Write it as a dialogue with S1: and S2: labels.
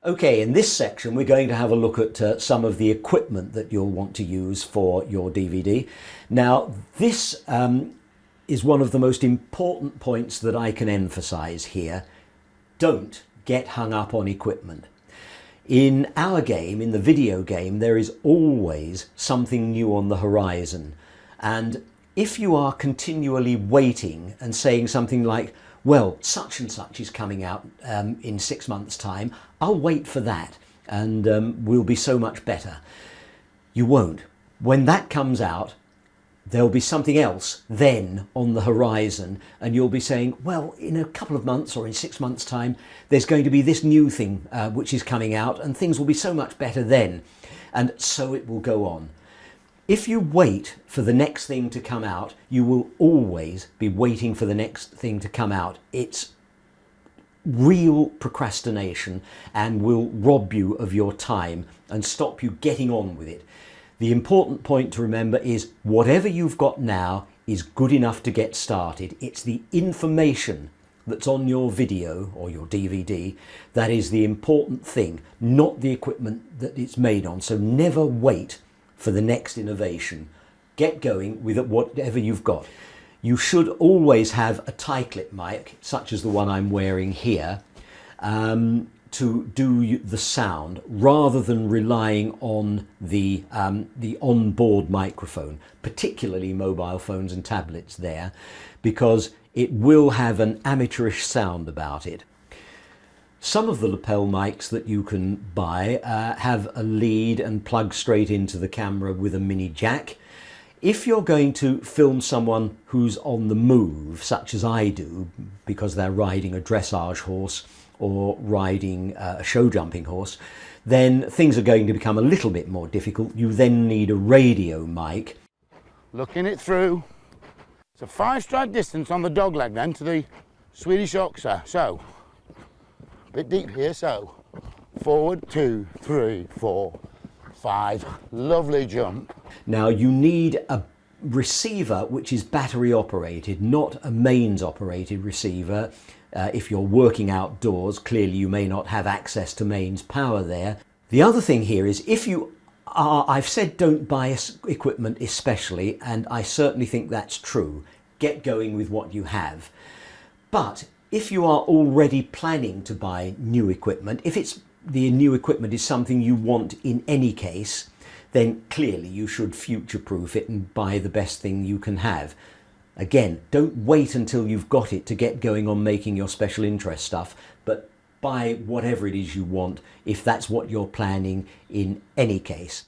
S1: Okay, in this section we're going to have a look at some of the equipment that you'll want to use for your DVD. Now this is one of the most important points that I can emphasize here. Don't get hung up on equipment. In our game, in the video game, there is always something new on the horizon, and if you are continually waiting and saying something like, well, such and such is coming out in 6 months' time, I'll wait for that and we'll be so much better. You won't. When that comes out, there'll be something else then on the horizon, and you'll be saying, well, in a couple of months or in 6 months' time, there's going to be this new thing which is coming out, and things will be so much better then. And so it will go on. If you wait for the next thing to come out, you will always be waiting for the next thing to come out. It's real procrastination and will rob you of your time and stop you getting on with it. The important point to remember is whatever you've got now is good enough to get started. It's the information that's on your video or your DVD that is the important thing, not the equipment that it's made on. So never wait for the next innovation. Get going with whatever you've got. You should always have a tie clip mic, such as the one I'm wearing here, to do the sound, rather than relying on the onboard microphone, particularly mobile phones and tablets there, because it will have an amateurish sound about it. Some of the lapel mics that you can buy have a lead and plug straight into the camera with a mini jack. If you're going to film someone who's on the move, such as I do, because they're riding a dressage horse or riding a show jumping horse, then things are going to become a little bit more difficult. You then need a radio mic.
S2: Looking it through. It's a 5-stride distance on the dog leg then to the Swedish oxer. So, a bit deep here, so forward, 2, 3, 4, 5. Lovely jump.
S1: Now you need a receiver which is battery operated, not a mains operated receiver. If you're working outdoors, clearly you may not have access to mains power there. The other thing here is, if you are, I've said don't buy equipment especially, and I certainly think that's true. Get going with what you have. But if you are already planning to buy new equipment, if the new equipment is something you want in any case, then clearly you should future-proof it and buy the best thing you can have. Again, don't wait until you've got it to get going on making your special interest stuff, but buy whatever it is you want if that's what you're planning in any case.